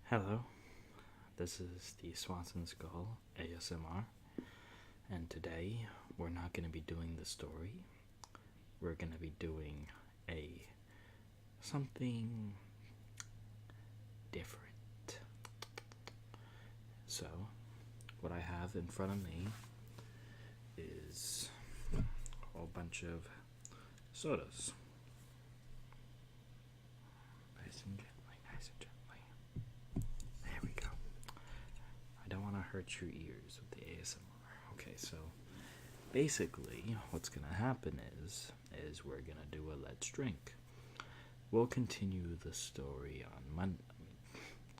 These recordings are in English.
Hello, this is the Swanson Skull ASMR, and today we're not going to be doing the story. We're going to be doing something different. So, what I have in front of me is a whole bunch of sodas. Nice and gently, nice and gently. There we go. I don't want to hurt your ears with the ASMR. Okay, so basically what's going to happen is we're going to do a Let's Drink. We'll continue the story on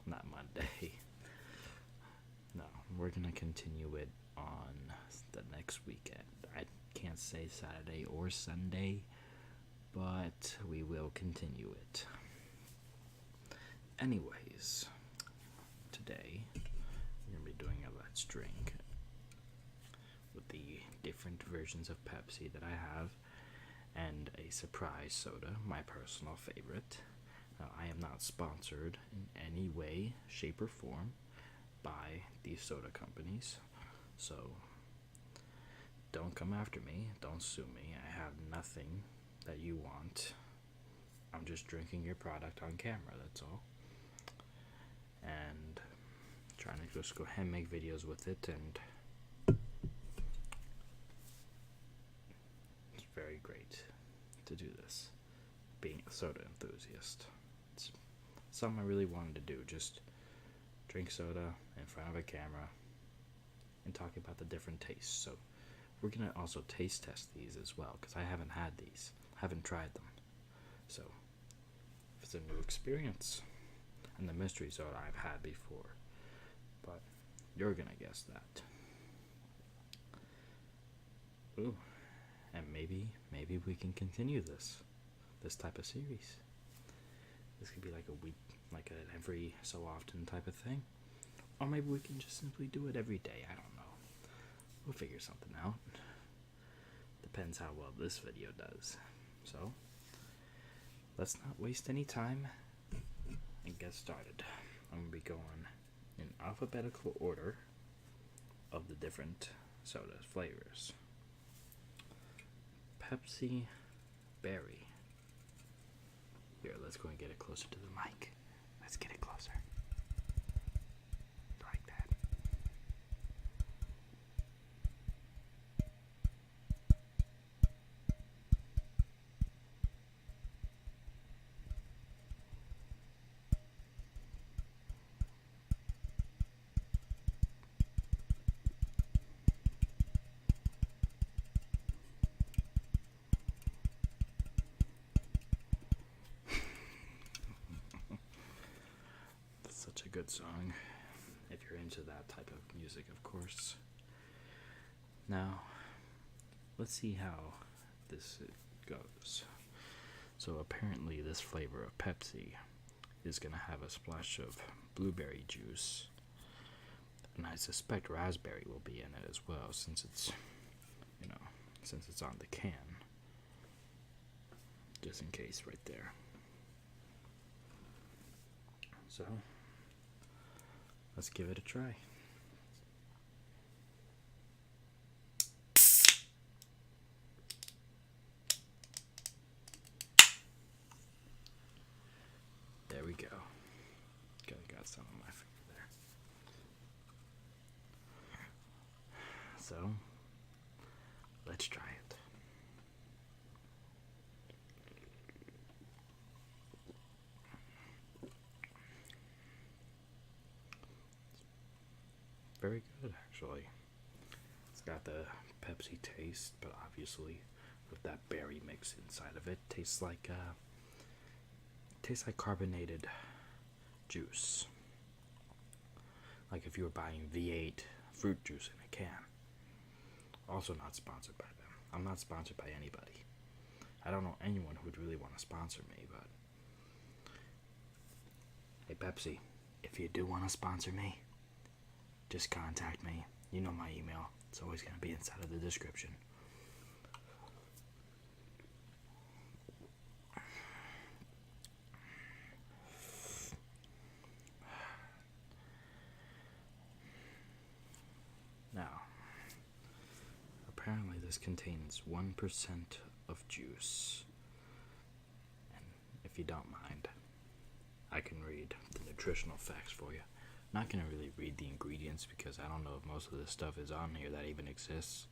not Monday. No, we're going to continue it on the next weekend. I can't say Saturday or Sunday, but we will continue it. Anyways, today we're going to be doing a Let's Drink with the different versions of Pepsi that I have and a surprise soda, my personal favorite. I am not sponsored in any way, shape, or form by these soda companies, so don't come after me, don't sue me. I have nothing that you want. I'm just drinking your product on camera, that's all. And trying to just go ahead and make videos with it, and it's very great to do this, being a soda enthusiast. It's something I really wanted to do, just drink soda in front of a camera and talk about the different tastes. So we're going to also taste test these as well, because I haven't had these, haven't tried them. So it's a new experience. And the mystery soda I've had before, but you're gonna guess that. Ooh, and maybe we can continue this type of series. This could be like a week, like an every so often type of thing, or maybe we can just simply do it every day. I don't know. We'll figure something out. Depends how well this video does. So let's not waste any time and get started. I'm going to be going in alphabetical order of the different soda flavors. Pepsi Berry. Here, let's go and get it closer to the mic. Let's get it closer. Like that. Such a good song, if you're into that type of music, of course. Now, let's see how this goes. So apparently this flavor of Pepsi is going to have a splash of blueberry juice, and I suspect raspberry will be in it as well, since it's, since it's on the can. Just in case right there. So let's give it a try. There we go. Got some on my finger there. So let's try it. Very good, actually. It's got the Pepsi taste, but obviously with that berry mix inside of it, tastes like carbonated juice. Like if you were buying V8 fruit juice in a can. Also not sponsored by them. I'm not sponsored by anybody. I don't know anyone who would really want to sponsor me, but hey Pepsi, if you do want to sponsor me, just contact me. You know my email. It's always going to be inside of the description. apparently this contains 1% of juice. And if you don't mind, I can read the nutritional facts for you. I'm not going to really read the ingredients because I don't know if most of this stuff is on here that even exists,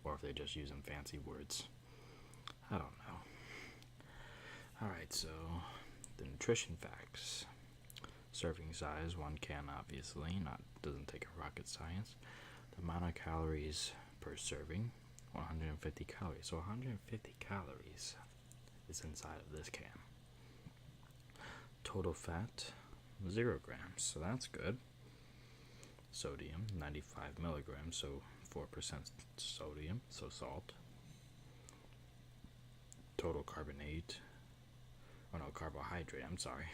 or if they're just using fancy words. I don't know. Alright, so the nutrition facts. Serving size, 1 can obviously, doesn't take a rocket science. The amount of calories per serving, 150 calories. So 150 calories is inside of this can. Total fat, 0 grams, so that's good. Sodium, 95 milligrams, so 4% sodium, so salt. Total carbohydrate, I'm sorry.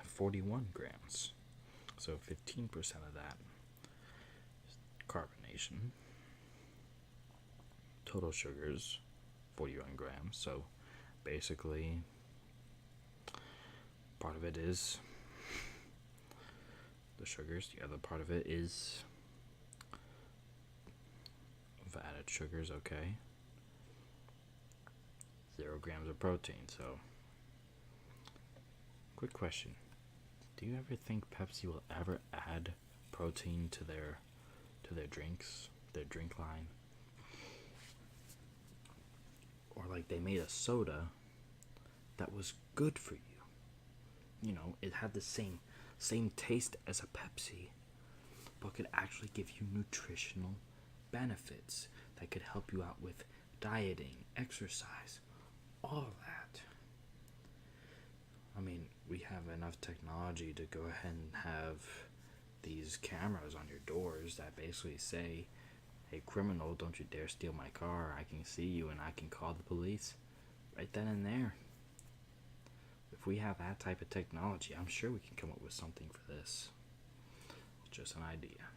41 grams, so 15% of that is carbonation. Total sugars, 41 grams, so basically part of it is the sugars, the other part of it is the added sugars, okay. 0 grams of protein, so quick question. Do you ever think Pepsi will ever add protein to their drinks, their drink line? Or like they made a soda that was good for you. You know, it had the same taste as a Pepsi, but could actually give you nutritional benefits that could help you out with dieting, exercise, all of that. I mean, we have enough technology to go ahead and have these cameras on your doors that basically say, hey criminal, don't you dare steal my car, I can see you and I can call the police right then and there. If we have that type of technology, I'm sure we can come up with something for this. It's just an idea.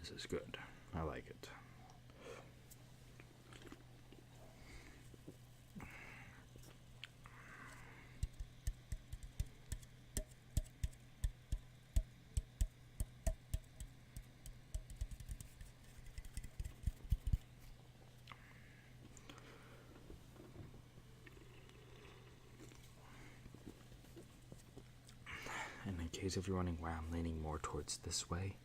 This is good. I like it. And in case if you're wondering why I'm leaning more towards this way,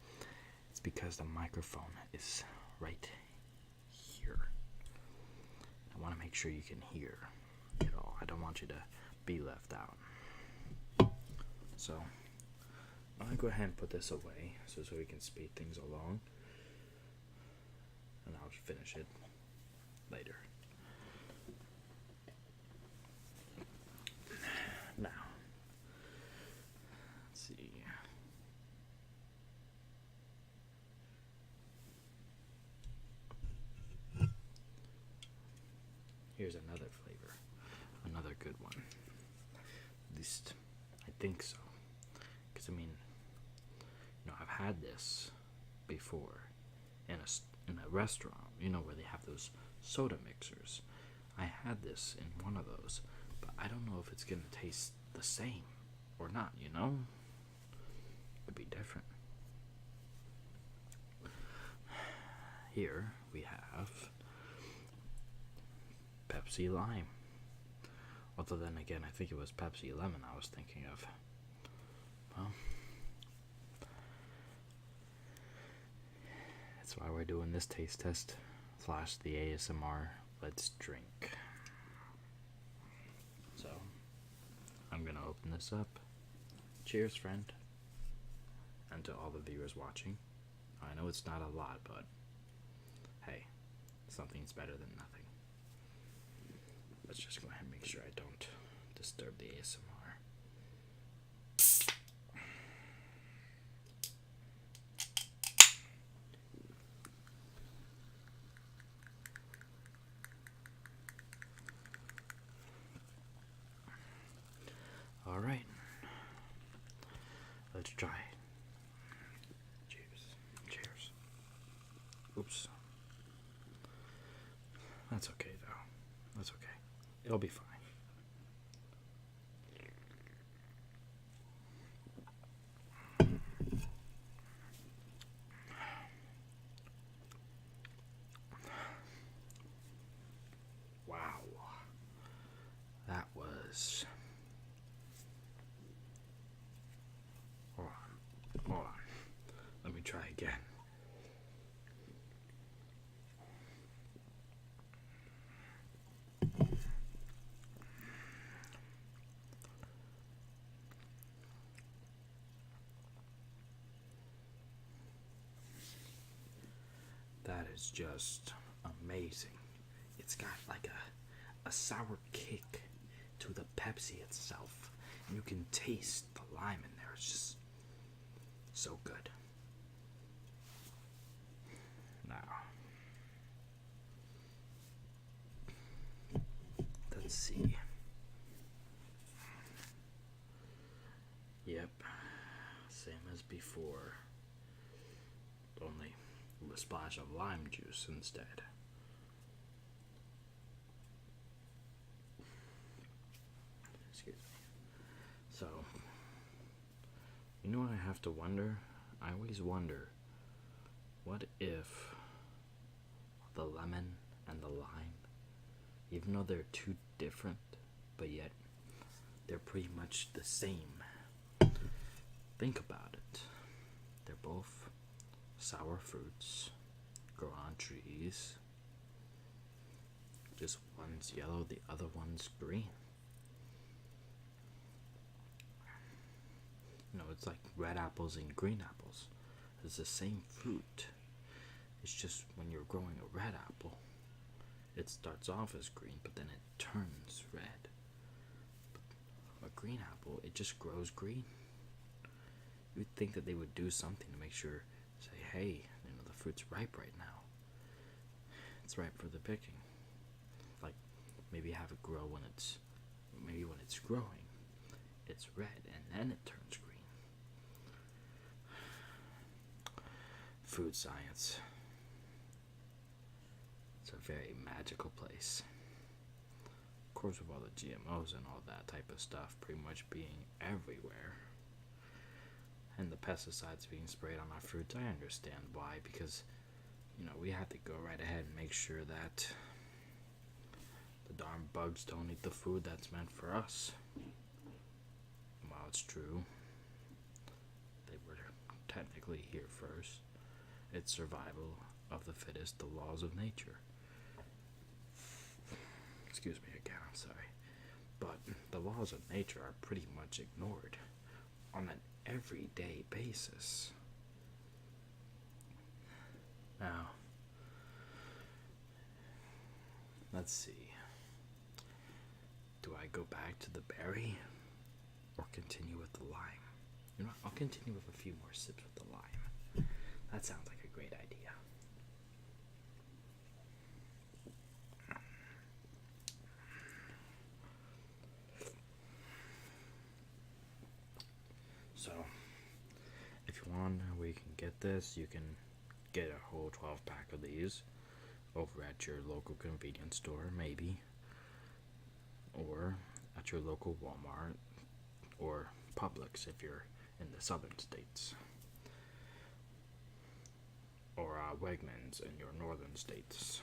it's because the microphone is right here. I want to make sure you can hear it all. I don't want you to be left out. So I'll go ahead and put this away so we can speed things along, and I'll finish it later. Now, let's see. Here's another flavor, another good one. At least I think so. Because I mean, you know, I've had this before in a restaurant, you know, where they have those soda mixers. I had this in one of those, but I don't know if it's gonna taste the same or not, you know? It'd be different. Here we have Pepsi Lime. Although then again, I think it was Pepsi Lemon I was thinking of. Well, that's why we're doing this taste test / the ASMR Let's Drink. So, I'm gonna open this up. Cheers, friend. And to all the viewers watching. I know it's not a lot, but hey, something's better than nothing. Let's just go ahead and make sure I don't disturb the ASMR. All right, let's try it. Cheers. Oops. That's okay though. That's okay. It'll be fine. That is just amazing. It's got like a sour kick to the Pepsi itself. And you can taste the lime in there. It's just so good. Now, let's see. Yep, same as before. Only a splash of lime juice instead. Excuse me. So, you know what I have to wonder? I always wonder, what if the lemon and the lime, even though they're two different, but yet they're pretty much the same. Think about it. They're both sour fruits, grow on trees. Just one's yellow, the other one's green. You know, it's like red apples and green apples. It's the same fruit. It's just when you're growing a red apple, it starts off as green, but then it turns red. A green apple, it just grows green. You'd think that they would do something to make sure, say, hey, you know, the fruit's ripe right now. It's ripe for the picking. Like, maybe have it grow when it's growing, it's red, and then it turns green. Food science. It's a very magical place. Of course, with all the GMOs and all that type of stuff pretty much being everywhere, and the pesticides being sprayed on our fruits, I understand why, because, you know, we have to go right ahead and make sure that the darn bugs don't eat the food that's meant for us. While it's true, they were technically here first. It's survival of the fittest, the laws of nature. Excuse me again, I'm sorry. But the laws of nature are pretty much ignored on an everyday basis. Now, let's see. Do I go back to the berry or continue with the lime? You know what? I'll continue with a few more sips with the lime. That sounds like a great idea. So, if you want, we can get this. You can get a whole 12-pack of these over at your local convenience store, maybe, or at your local Walmart or Publix if you're in the southern states, or Wegmans in your northern states.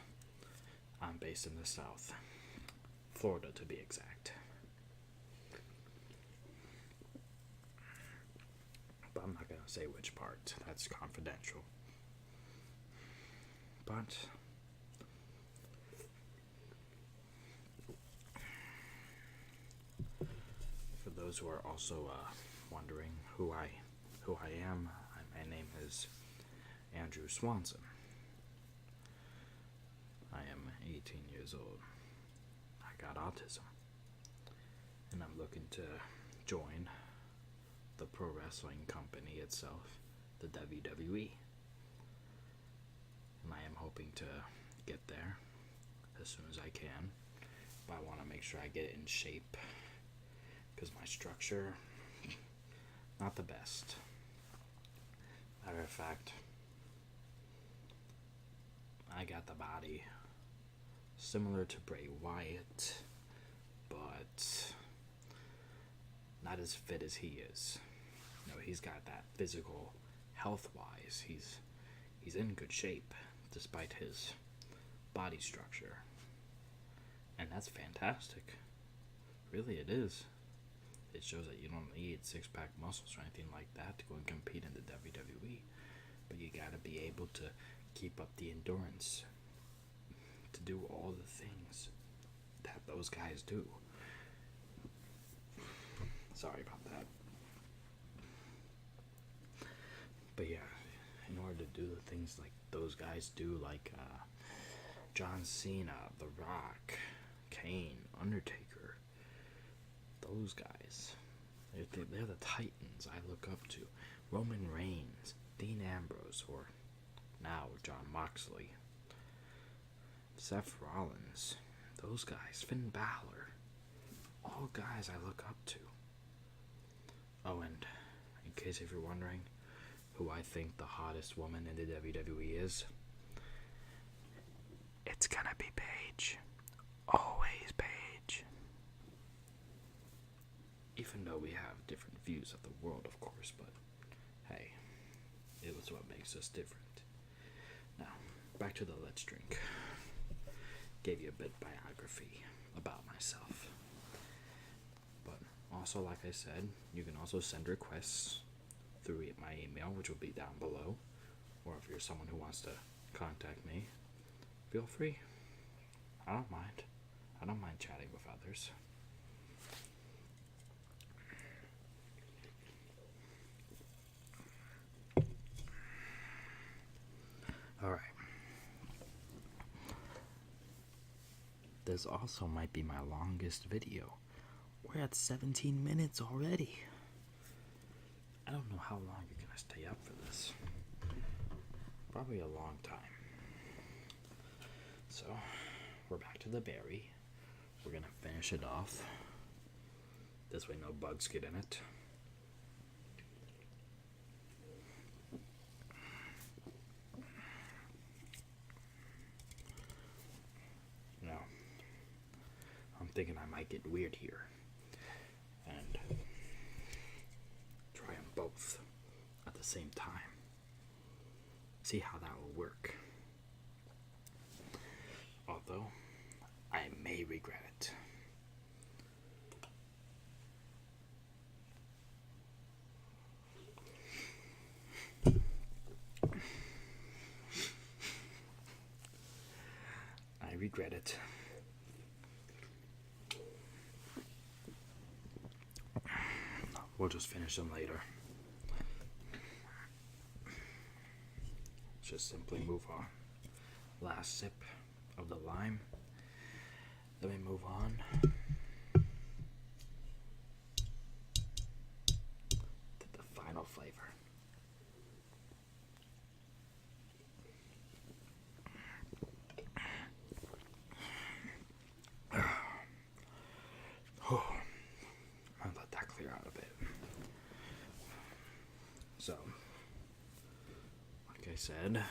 I'm based in the South, Florida to be exact. But I'm not going to say which part, that's confidential. But for those who are also wondering who I am, my name is Andrew Swanson. I am 18 years old. I got autism, and I'm looking to join the pro wrestling company itself, the WWE. And I am hoping to get there as soon as I can, but I want to make sure I get it in shape, because my structure, not the best. Matter of fact, I got the body similar to Bray Wyatt, but not as fit as he is. You know, he's got that physical health-wise. He's in good shape despite his body structure, and that's fantastic. Really, it is. It shows that you don't need six-pack muscles or anything like that to go and compete in the WWE, but you gotta be able to keep up the endurance to do all the things that those guys do. Sorry about that. But yeah, in order to do the things like those guys do, like John Cena, The Rock, Kane, Undertaker. Those guys. They're the titans I look up to. Roman Reigns, Dean Ambrose, or now John Moxley, Seth Rollins. Those guys. Finn Balor. All guys I look up to. Oh, and in case if you're wondering who I think the hottest woman in the WWE is, it's gonna be Paige. Always Paige. Even though we have different views of the world, of course, but hey, it was what makes us different. Now, back to the Let's Drink. Gave you a bit biography about myself. But also, like I said, you can also send requests through my email, which will be down below. Or if you're someone who wants to contact me, feel free. I don't mind. I don't mind chatting with others. Alright. This also might be my longest video. We're at 17 minutes already. I don't know how long you're gonna stay up for this. Probably a long time. So, we're back to the berry. We're gonna finish it off. This way no bugs get in it. Now, I'm thinking I might get weird here and try them both at the same time. See how that will work. Although, I may regret it. I regret it. We'll just finish them later. Just simply move on. Last sip of the lime. Then we move on to the final flavor. I'll let that clear out a bit. So, like I said,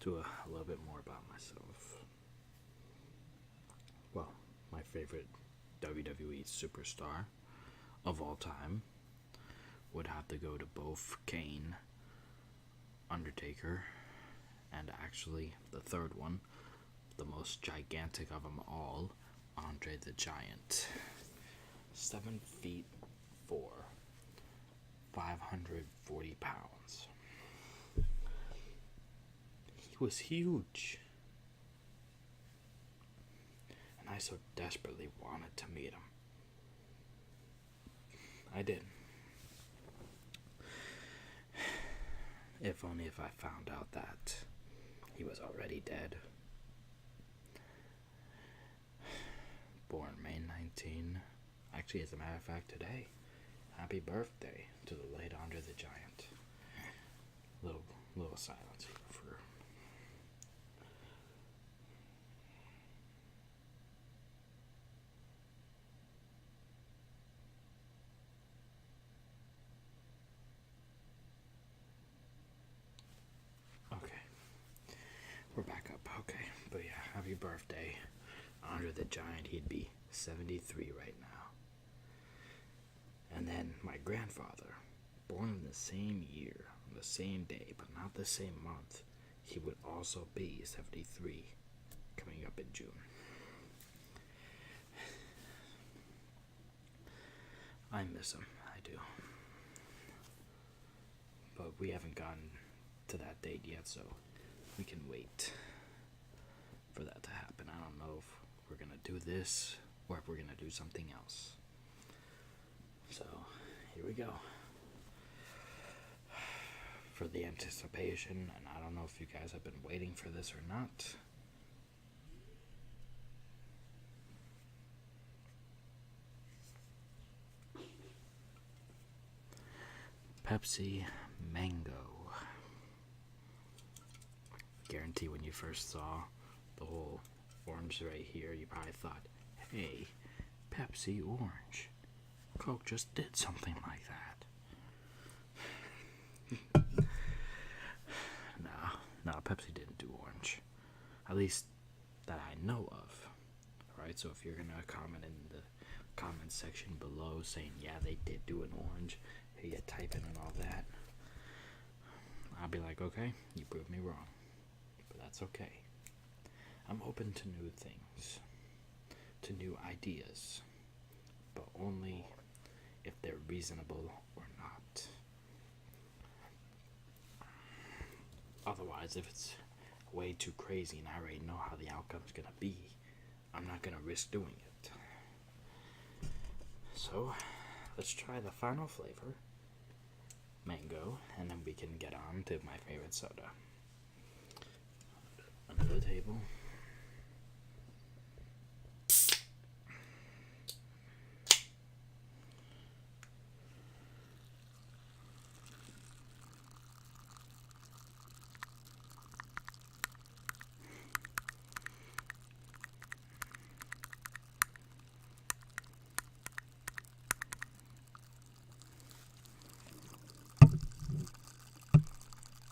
do a little bit more about myself. Well, my favorite WWE superstar of all time would have to go to both Kane, Undertaker, and actually the third one, the most gigantic of them all, Andre the Giant. 7 feet 4, 540 pounds. He was huge. And I so desperately wanted to meet him. I did. If only if I found out that he was already dead. Born May 19. Actually, as a matter of fact, today. Happy birthday to the late Andre the Giant. Little silence here for... Okay. We're back up. Okay. But yeah, happy birthday. Andre the Giant, he'd be 73 right now. And then my grandfather, born in the same year, on the same day, but not the same month, he would also be 73, coming up in June. I miss him, I do. But we haven't gotten to that date yet, so we can wait for that to happen. I don't know if we're gonna do this or if we're gonna do something else. So, here we go. for the anticipation, and I don't know if you guys have been waiting for this or not. Pepsi Mango. Guarantee when you first saw the whole orange right here, you probably thought, hey, Pepsi Orange. Coke just did something like that. No, Pepsi didn't do orange. At least that I know of. Alright, so if you're gonna comment in the comment section below saying, yeah, they did do an orange, hey, you type in and all that, I'll be like, okay, you proved me wrong. But that's okay. I'm open to new things, to new ideas, but only if they're reasonable or not. Otherwise, if it's way too crazy and I already know how the outcome's gonna be, I'm not gonna risk doing it. So, let's try the final flavor, mango, and then we can get on to my favorite soda. Under the table.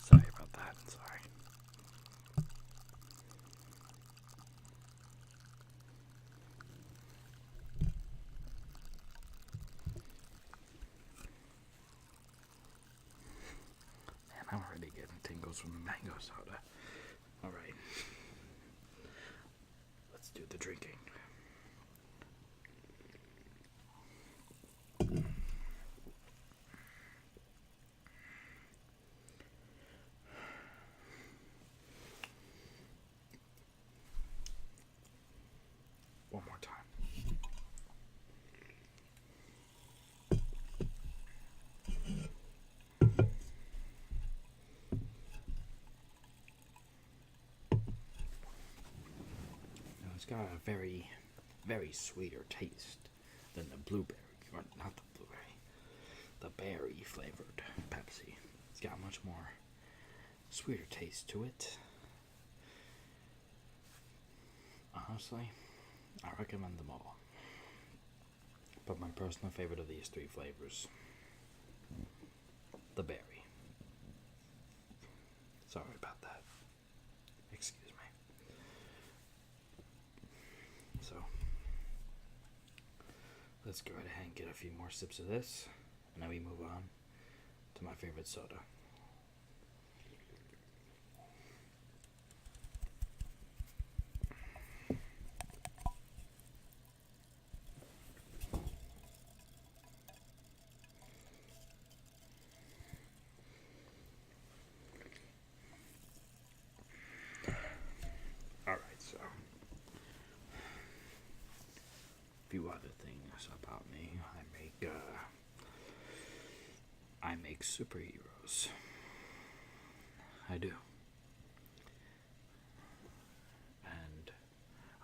Sorry about that. Sorry. Man, I'm already getting tingles from the mango soda. Alright. Let's do the drinking. One more time. Now it's got a very, very sweeter taste than the blueberry, or not the blueberry, the berry flavored Pepsi. It's got much more sweeter taste to it. Honestly, I recommend them all. But my personal favorite of these three flavors, the berry. Sorry about that. Excuse me. So, let's go right ahead and get a few more sips of this, and then we move on to my favorite soda. Few other things about me. I make superheroes. I do. And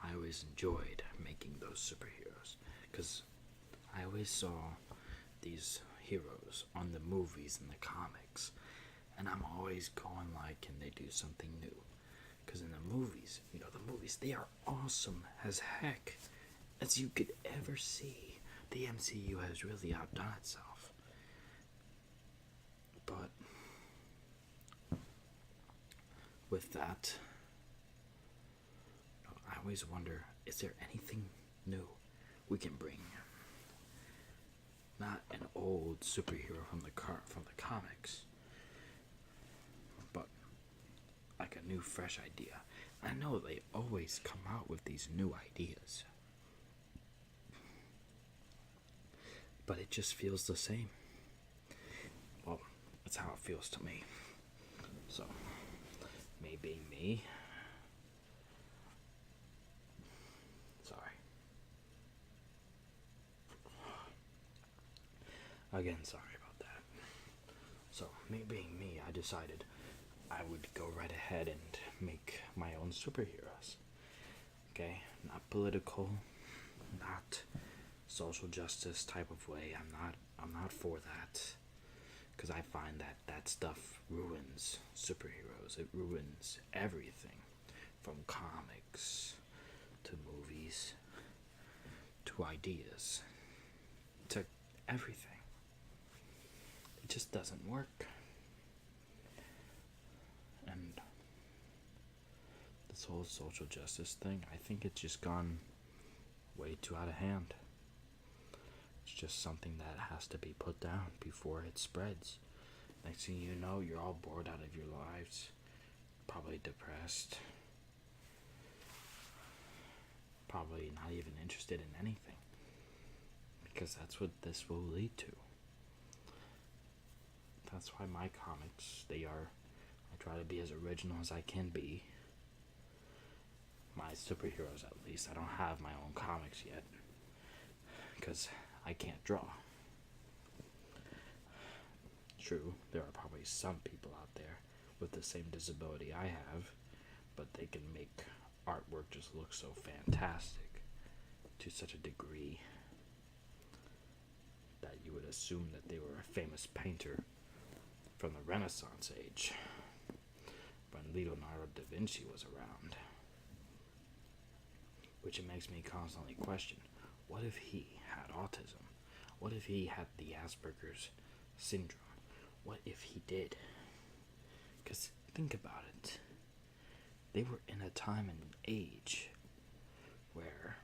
I always enjoyed making those superheroes because I always saw these heroes on the movies and the comics, and I'm always going like, can they do something new? Because in the movies, they are awesome as heck. As you could ever see, the MCU has really outdone itself. But with that, I always wonder, is there anything new we can bring? Not an old superhero from the comics, but like a new, fresh idea. I know they always come out with these new ideas, but it just feels the same. Well, that's how it feels to me. So, me being me. Sorry. Again, sorry about that. So, me being me, I decided I would go right ahead and make my own superheroes. Okay? Not political, not social justice type of way. I'm not for that. Because I find that that stuff ruins superheroes. It ruins everything. From comics to movies to ideas to everything. It just doesn't work. And this whole social justice thing, I think it's just gone way too out of hand. It's just something that has to be put down before it spreads. Next thing you know, you're all bored out of your lives, probably depressed, probably not even interested in anything, because that's what this will lead to. That's why my comics, I try to be as original as I can be. My superheroes, at least. I don't have my own comics yet, because I can't draw. True, there are probably some people out there with the same disability I have, but they can make artwork just look so fantastic to such a degree that you would assume that they were a famous painter from the Renaissance age, when Leonardo da Vinci was around. Which it makes me constantly question, what if he had autism? What if he had the Asperger's syndrome? What if he did? Because think about it. They were in a time and an age where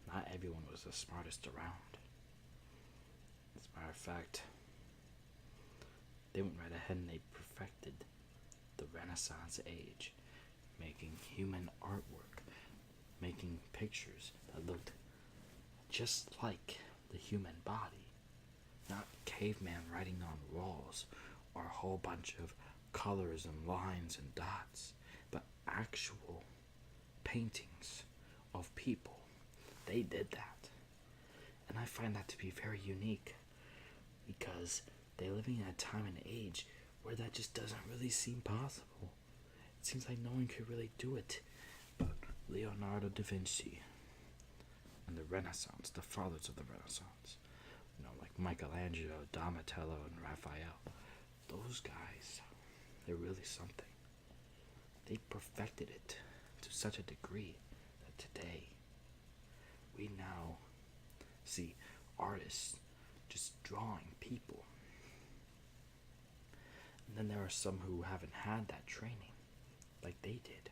not everyone was the smartest around. As a matter of fact, they went right ahead and they perfected the Renaissance age, making human artwork, making pictures that looked just like the human body. Not caveman writing on walls or a whole bunch of colors and lines and dots, but actual paintings of people. They did that. And I find that to be very unique, because they're living in a time and age where that just doesn't really seem possible. It seems like no one could really do it. But Leonardo da Vinci and the Renaissance, the fathers of the Renaissance, like Michelangelo, Donatello, and Raphael, those guys, they're really something. They perfected it to such a degree that today we now see artists just drawing people. And then there are some who haven't had that training like they did.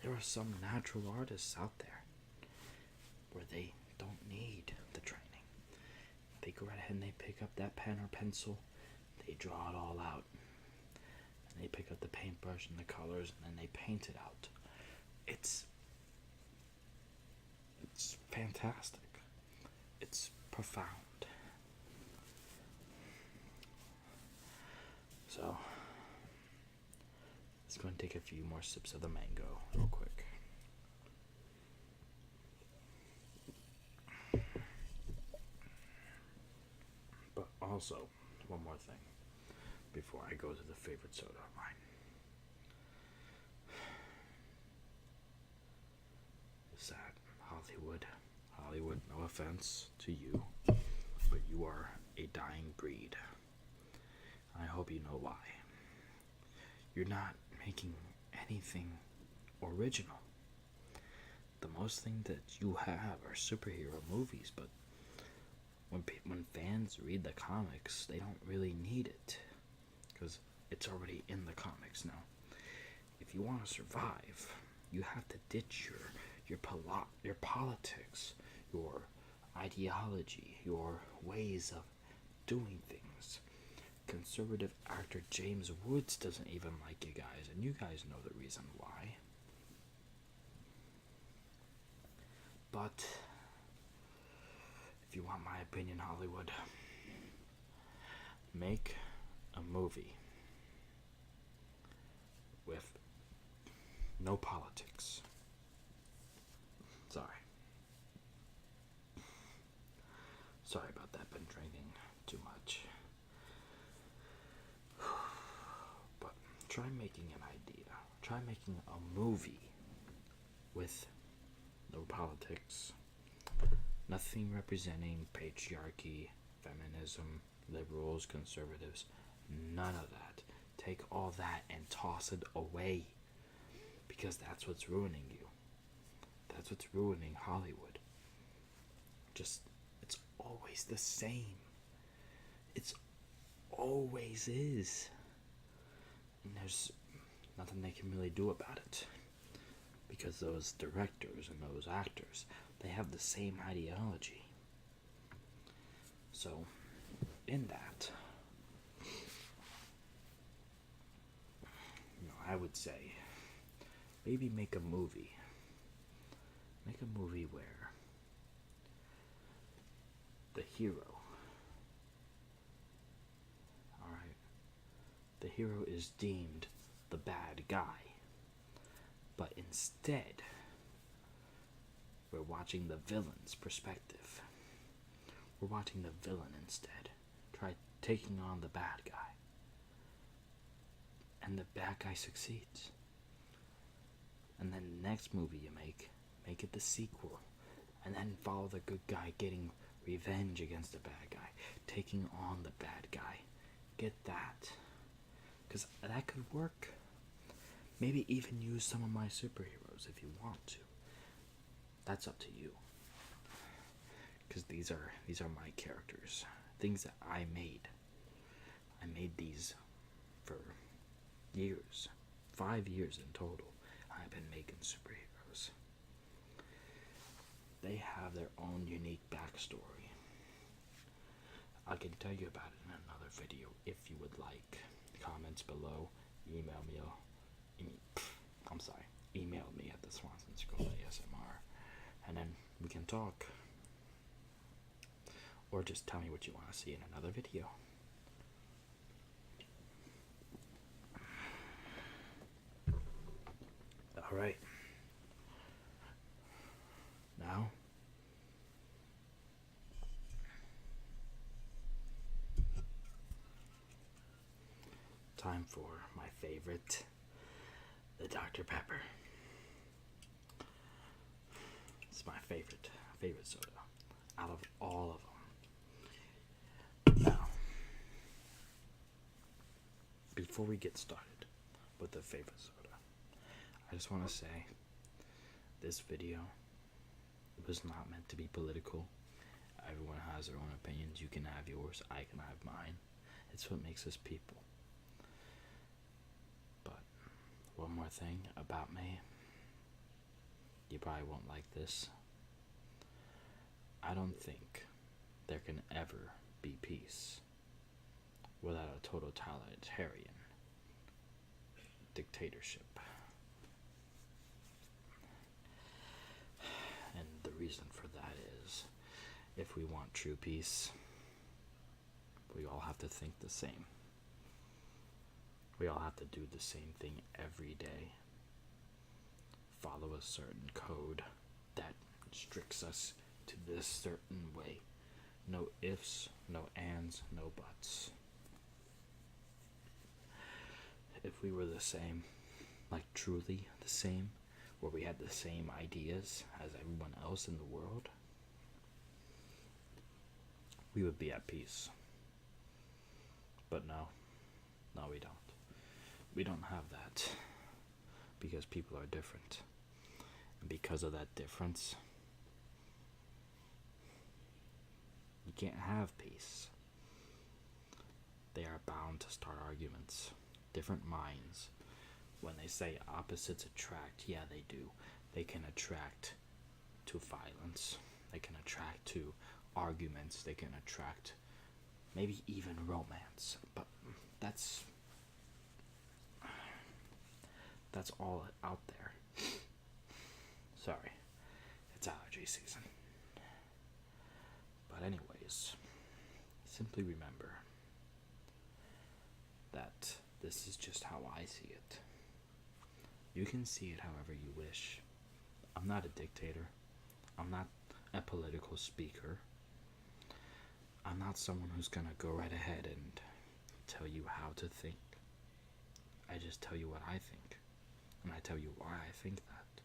There are some natural artists out there where they don't need the training. They go right ahead and they pick up that pen or pencil, they draw it all out. And they pick up the paintbrush and the colors, and then they paint it out. It's fantastic. It's profound. So, let's go and take a few more sips of the mango real quick. But also, one more thing before I go to the favorite soda of mine. Is that Hollywood, no offense to you, but you are a dying breed. I hope you know why. You're not making anything original. The most thing that you have are superhero movies, but when fans read the comics, they don't really need it, because it's already in the comics now. If you want to survive, you have to ditch your politics, your ideology, your ways of doing things. Conservative actor James Woods doesn't even like you guys, and you guys know the reason why. But if you want my opinion, Hollywood, make a movie with no politics. Sorry about that, been drinking too much. try making an idea. Try making a movie with no politics, nothing representing patriarchy, feminism, liberals, conservatives, none of that. Take all that and toss it away, because that's what's ruining you. That's what's ruining Hollywood. Just, it's always the same. It's always is. And there's nothing they can really do about it, because those directors and those actors, they have the same ideology. So, in that, I would say, maybe make a movie. Make a movie where the hero, alright, the hero is deemed the bad guy, but instead, we're watching the villain's perspective. We're watching the villain instead try taking on the bad guy. And the bad guy succeeds. And then the next movie you make it the sequel. And then follow the good guy getting revenge against the bad guy, taking on the bad guy. Get that. Because that could work. Maybe even use some of my superheroes if you want to. That's up to you. Because these are my characters. Things that I made. I made these for years. 5 years in total. I've been making superheroes. They have their own unique backstory. I can tell you about it in another video if you would like. Comments below. Email me at the Swanson Skull ASMR, and then we can talk. Or just tell me what you want to see in another video. Alright. Now, time for my favorite, the Dr. Pepper. It's my favorite soda out of all of them. Now, before we get started with the favorite soda, I just want to say this video was not meant to be political. Everyone has their own opinions. You can have yours, I can have mine. It's what makes us people. But one more thing about me. You probably won't like this. I don't think there can ever be peace without a totalitarian dictatorship. And the reason for that is, if we want true peace, we all have to think the same. We all have to do the same thing every day. Follow a certain code that restricts us to this certain way. No ifs, no ands, no buts. If we were the same, like truly the same, where we had the same ideas as everyone else in the world, we would be at peace. But no, we don't. We don't have that, because people are different. And because of that difference, you can't have peace. They are bound to start arguments. Different minds, when they say opposites attract, yeah, they do. They can attract to violence. They can attract to arguments. They can attract maybe even romance. But that's all out there. Sorry, it's allergy season. But anyways, simply remember that this is just how I see it. You can see it however you wish. I'm not a dictator. I'm not a political speaker. I'm not someone who's gonna go right ahead and tell you how to think. I just tell you what I think. And I tell you why I think that.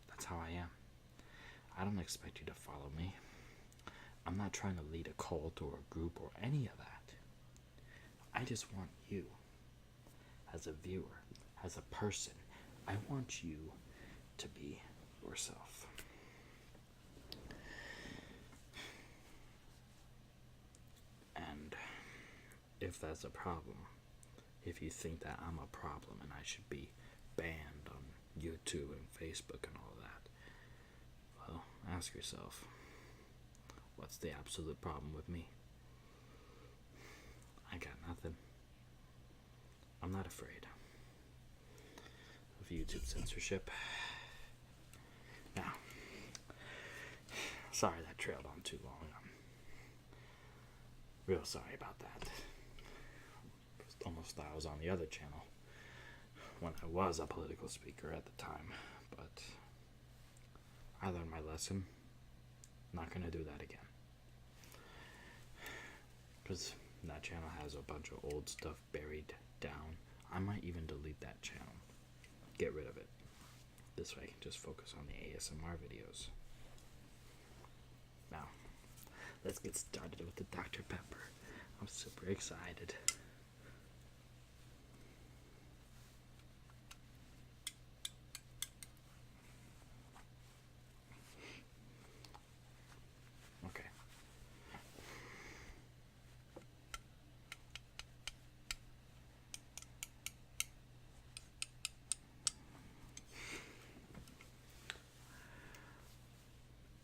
That's how I am. I don't expect you to follow me. I'm not trying to lead a cult or a group or any of that. I just want you, as a viewer, as a person, I want you to be yourself. And if that's a problem, if you think that I'm a problem and I should be banned on YouTube and Facebook and all that, well, ask yourself, what's the absolute problem with me? I got nothing. I'm not afraid of YouTube censorship. Now, sorry that trailed on too long. I'm real sorry about that. Almost thought I was on the other channel when I was a political speaker at the time, but I learned my lesson. Not gonna do that again, because that channel has a bunch of old stuff buried down. I might even delete that channel, get rid of it. This way I can just focus on the ASMR videos. Now, let's get started with the Dr. Pepper. I'm super excited. Okay.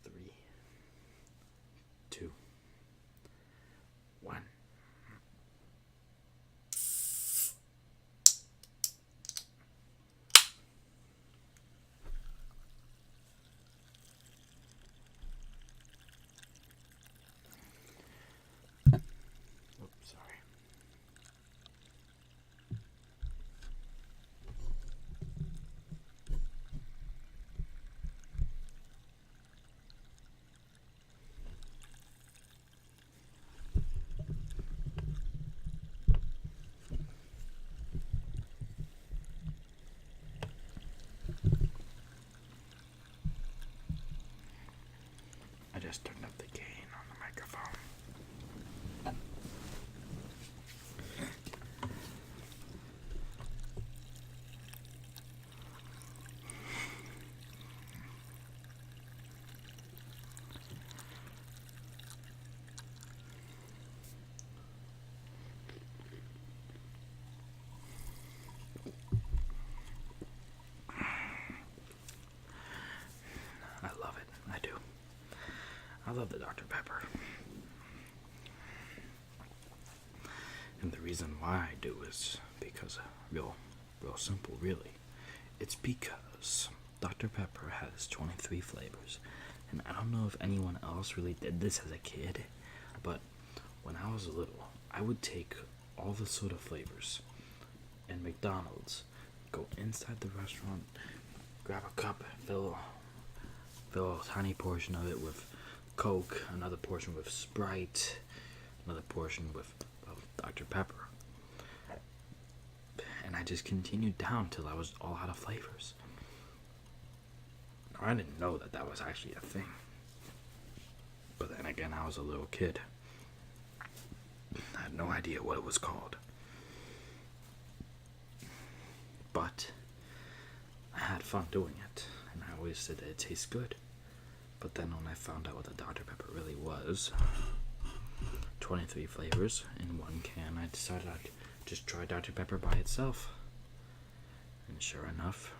Three, two, one. Oops, sorry. I just turned up the gain on the microphone. I love it. I do. I love the Dr. Pepper. And the reason why I do is because real simple, really. It's because Dr. Pepper has 23 flavors. And I don't know if anyone else really did this as a kid, but when I was little, I would take all the soda flavors in McDonald's, go inside the restaurant, grab a cup, fill a tiny portion of it with Coke, another portion with Sprite, another portion with Dr. Pepper. And I just continued down till I was all out of flavors. Now, I didn't know that that was actually a thing. But then again, I was a little kid. I had no idea what it was called. But I had fun doing it, and I always said that it tastes good. But then when I found out what the Dr. Pepper really was, 23 flavors in one can, I decided I'd just try Dr. Pepper by itself. And sure enough,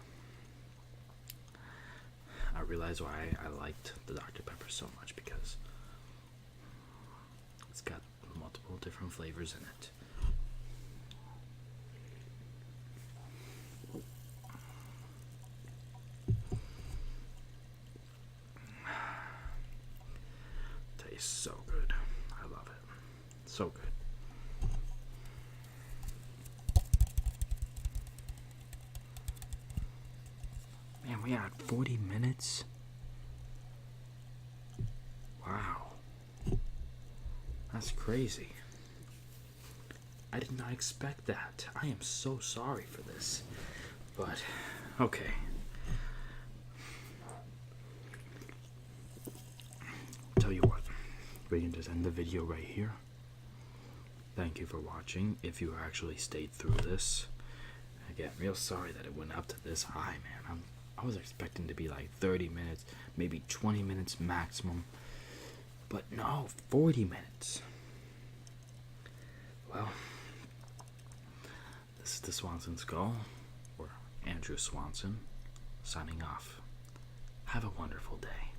I realized why I liked the Dr. Pepper so much, because it's got multiple different flavors in it. Tastes so good. I love it. So good. Man, we had 40 minutes. Wow. That's crazy. I did not expect that. I am so sorry for this. But, okay. Tell you what, we can just end the video right here. Thank you for watching, if you actually stayed through this. Again, real sorry that it went up to this high, man. I was expecting to be like 30 minutes, maybe 20 minutes maximum. But no, 40 minutes. Well, this is the Swanson Skull, or Andrew Swanson, signing off. Have a wonderful day.